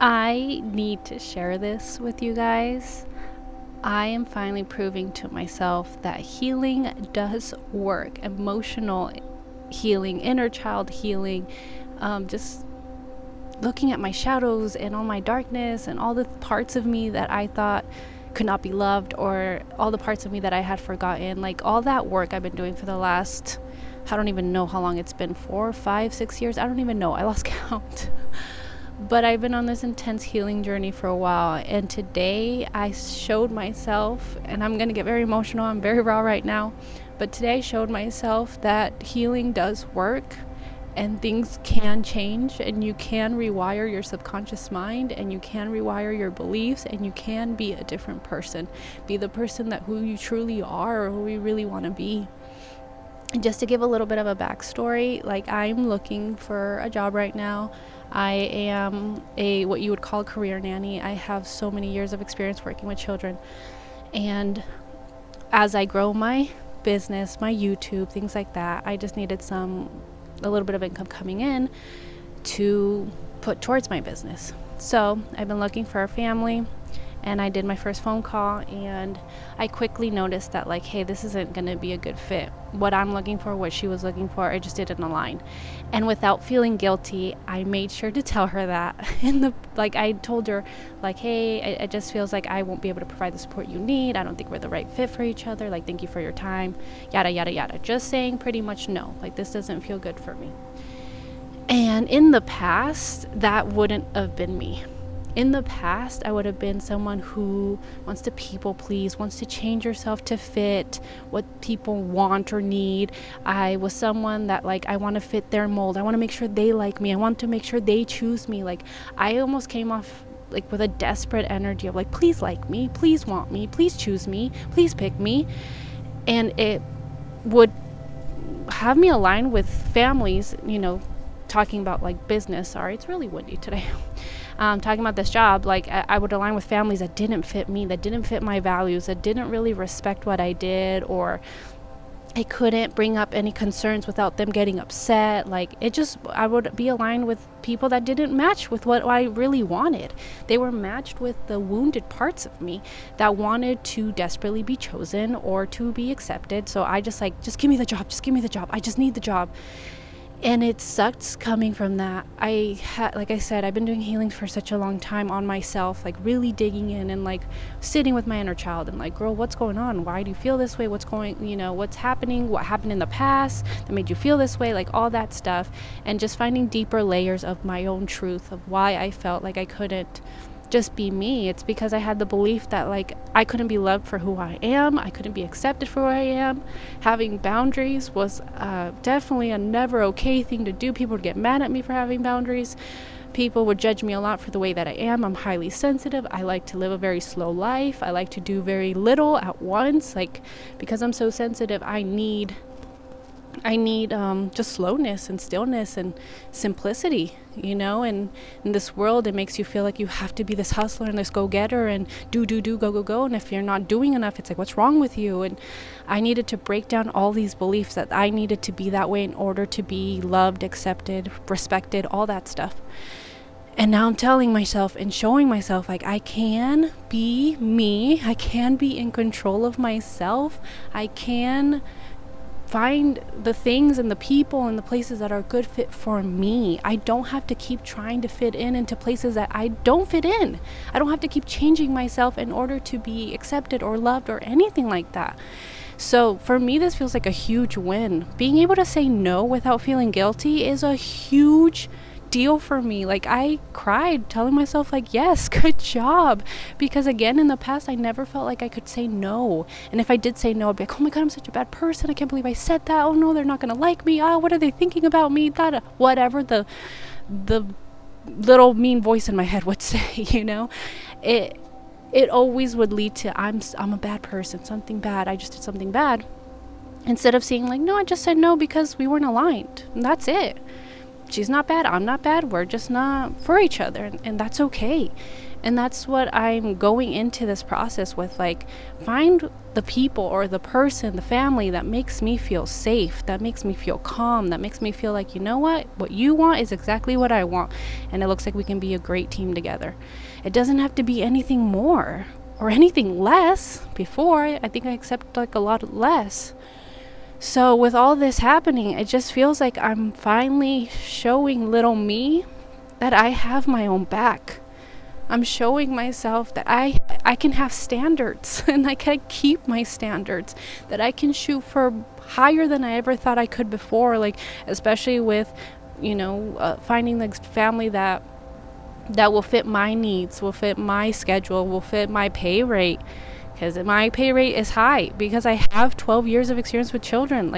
I need to share this with you guys. I am finally proving to myself that healing does work. Emotional healing, inner child healing, just looking at my shadows and all my darkness and all the parts of me that I thought could not be loved, or all the parts of me that I had forgotten. Like all that work I've been doing for the last, I don't even know how long it's been, 4, 5, 6 years. I don't even know. I lost count. But I've been on this intense healing journey for a while, and today I showed myself, and I'm going to get very emotional, I'm very raw right now, but today I showed myself that healing does work, and things can change, and you can rewire your subconscious mind, and you can rewire your beliefs, and you can be a different person, be the person that who you truly are, or who you really want to be. And just to give a little bit of a backstory, like I'm looking for a job right now. I am a what you would call a career nanny. I have so many years of experience working with children. And as I grow my business, my YouTube, things like that, I just needed a little bit of income coming in to put towards my business. So I've been looking for a family, and I did my first phone call, and I quickly noticed that, like, hey, this isn't going to be a good fit. What I'm looking for, what she was looking for, it just didn't align. And without feeling guilty, I made sure to tell her that. I told her, like, hey, it just feels like I won't be able to provide the support you need. I don't think we're the right fit for each other. Like, thank you for your time, yada, yada, yada. Just saying pretty much no. Like, this doesn't feel good for me. And in the past, that wouldn't have been me. In the past, I would have been someone who wants to people please, wants to change yourself to fit what people want or need. I was someone that, like, I want to fit their mold. I want to make sure they like me. I want to make sure they choose me. Like, I almost came off like with a desperate energy of like, please like me, please want me, please choose me, please pick me. And it would have me align with families, talking about like business. Sorry, it's really windy today. Talking about this job, like I would align with families that didn't fit me, that didn't fit my values, that didn't really respect what I did, or I couldn't bring up any concerns without them getting upset. I would be aligned with people that didn't match with what I really wanted. They were matched with the wounded parts of me that wanted to desperately be chosen or to be accepted. So I just give me the job, I just need the job. And it sucks coming from that. Like I said, I've been doing healing for such a long time on myself, like really digging in and like sitting with my inner child and like, girl, what's going on? Why do you feel this way? What's happening? What happened in the past that made you feel this way? Like all that stuff. And just finding deeper layers of my own truth of why I felt like I couldn't just be me. It's because I had the belief that like I couldn't be loved for who I am. I couldn't be accepted for who I am. Having boundaries was definitely a never okay thing to do. People would get mad at me for having boundaries. People would judge me a lot for the way that I am. I'm highly sensitive. I like to live a very slow life. I like to do very little at once. Like, because I'm so sensitive, I need just slowness and stillness and simplicity, and in this world it makes you feel like you have to be this hustler and this go-getter and do, go, and if you're not doing enough, it's like, what's wrong with you? And I needed to break down all these beliefs that I needed to be that way in order to be loved, accepted, respected, all that stuff. And now I'm telling myself and showing myself like I can be me, I can be in control of myself, I can find the things and the people and the places that are a good fit for me. I don't have to keep trying to fit into places that I don't fit in. I don't have to keep changing myself in order to be accepted or loved or anything like that. So for me, this feels like a huge win. Being able to say no without feeling guilty is a huge deal for me. Like, I cried telling myself like, yes, good job, because again, in the past I never felt like I could say no. And if I did say no, I'd be like, oh my god, I'm such a bad person, I can't believe I said that, oh no, they're not gonna like me, what are they thinking about me, that whatever the little mean voice in my head would say. It always would lead to I'm a bad person, something bad, I just did something bad, instead of seeing like, no, I just said no because we weren't aligned, and that's it. she's not bad, I'm not bad, we're just not for each other, and that's okay. And that's what I'm going into this process with. Like, find the people or the person, the family that makes me feel safe, that makes me feel calm, that makes me feel like, you know what you want is exactly what I want, and it looks like we can be a great team together. It doesn't have to be anything more or anything less. Before, I think I accept like a lot less. So with all this happening, it just feels like I'm finally showing little me that I have my own back. I'm showing myself that I can have standards, and I can keep my standards, that I can shoot for higher than I ever thought I could before, like especially with, finding the family that will fit my needs, will fit my schedule, will fit my pay rate, because my pay rate is high because I have 12 years of experience with children,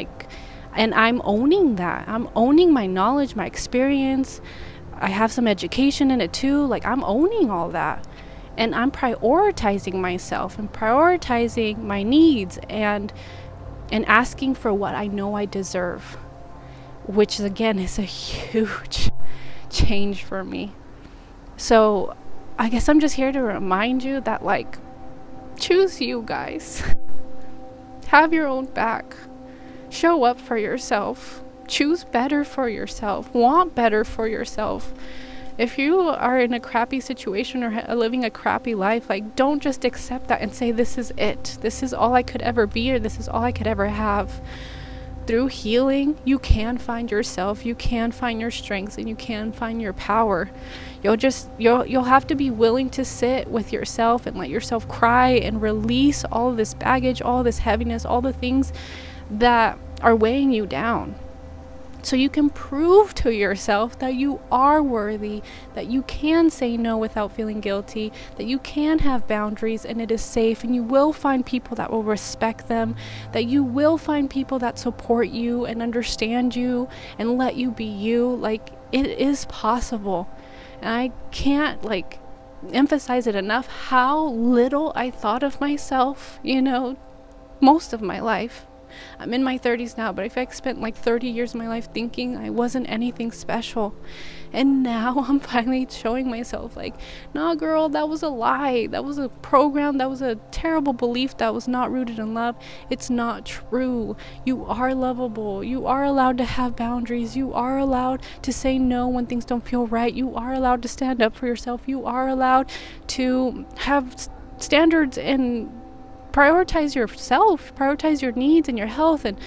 and I'm owning that. I'm owning my knowledge, my experience. I have some education in it too. Like, I'm owning all that, and I'm prioritizing myself and prioritizing my needs and asking for what I know I deserve, which again is a huge change for me. So I guess I'm just here to remind you that, like, choose you guys. Have your own back. Show up for yourself. Choose better for yourself. Want better for yourself. If you are in a crappy situation or living a crappy life, like, don't just accept that and say, this is it. This is all I could ever be, or this is all I could ever have. Through healing, you can find yourself, you can find your strengths, and you can find your power. You'll have to be willing to sit with yourself and let yourself cry and release all of this baggage, all this heaviness, all the things that are weighing you down. So you can prove to yourself that you are worthy, that you can say no without feeling guilty, that you can have boundaries and it is safe, and you will find people that will respect them, that you will find people that support you and understand you and let you be you. Like, it is possible. And I can't emphasize it enough how little I thought of myself, most of my life. I'm in my 30s now, but I feel like I spent 30 years of my life thinking I wasn't anything special. And now I'm finally showing myself nah, girl, that was a lie. That was a program. That was a terrible belief that was not rooted in love. It's not true. You are lovable. You are allowed to have boundaries. You are allowed to say no when things don't feel right. You are allowed to stand up for yourself. You are allowed to have standards and prioritize yourself, prioritize your needs and your health and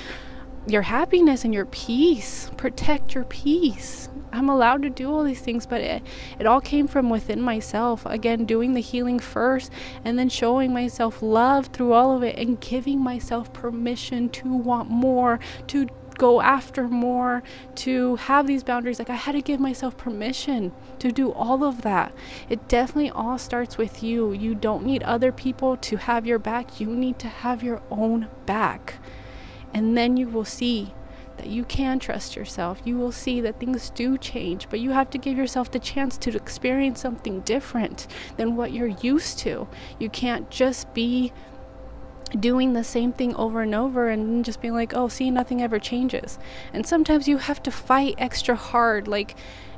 your happiness and your peace. Protect your peace. I'm allowed to do all these things, but it all came from within myself. Again, doing the healing first and then showing myself love through all of it and giving myself permission to want more, to go after more, to have these boundaries. I had to give myself permission to do all of that. It definitely all starts with you. You don't need other people to have your back. You need to have your own back. And then you will see that you can trust yourself. You will see that things do change, but you have to give yourself the chance to experience something different than what you're used to. You can't just be doing the same thing over and over and just being nothing ever changes. And sometimes you have to fight extra hard,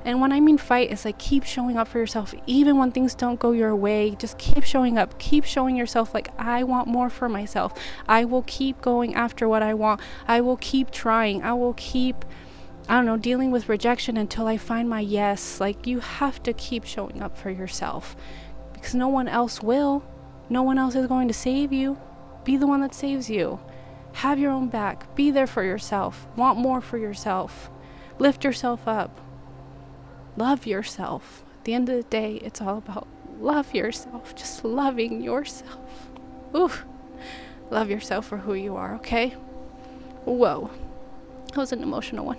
and when I mean fight, it's keep showing up for yourself even when things don't go your way. Just keep showing up, keep showing yourself I want more for myself. I will keep going after what I want. I will keep trying. I will keep dealing with rejection until I find my yes. You have to keep showing up for yourself, because no one else will. No one else is going to save you. Be the one that saves you. Have your own back. Be there for yourself. Want more for yourself. Lift yourself up. Love yourself. At the end of the day, it's all about love yourself. Just loving yourself. Ooh. Love yourself for who you are, okay? Whoa. That was an emotional one.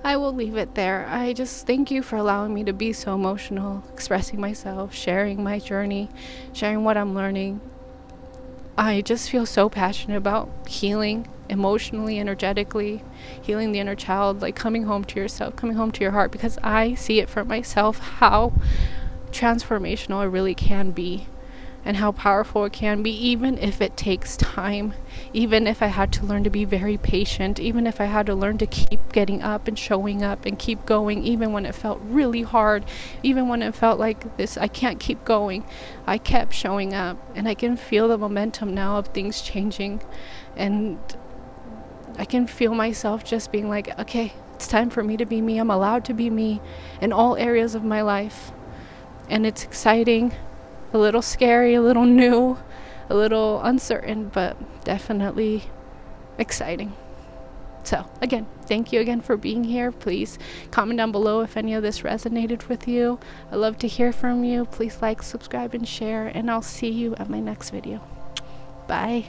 I will leave it there. I just thank you for allowing me to be so emotional, expressing myself, sharing my journey, sharing what I'm learning. I just feel so passionate about healing emotionally, energetically, healing the inner child, coming home to yourself, coming home to your heart, because I see it for myself how transformational it really can be. and how powerful it can be, even if it takes time, even if I had to learn to be very patient, even if I had to learn to keep getting up and showing up and keep going, even when it felt really hard, even when it felt like this, I can't keep going. I kept showing up, and I can feel the momentum now of things changing, and I can feel myself just being like, okay, it's time for me to be me. I'm allowed to be me in all areas of my life, and it's exciting. A little scary, a little new, a little uncertain, but definitely exciting. So again, thank you again for being here. Please comment down below if any of this resonated with you. I love to hear from you. Please like, subscribe, and share, and I'll see you at my next video. Bye.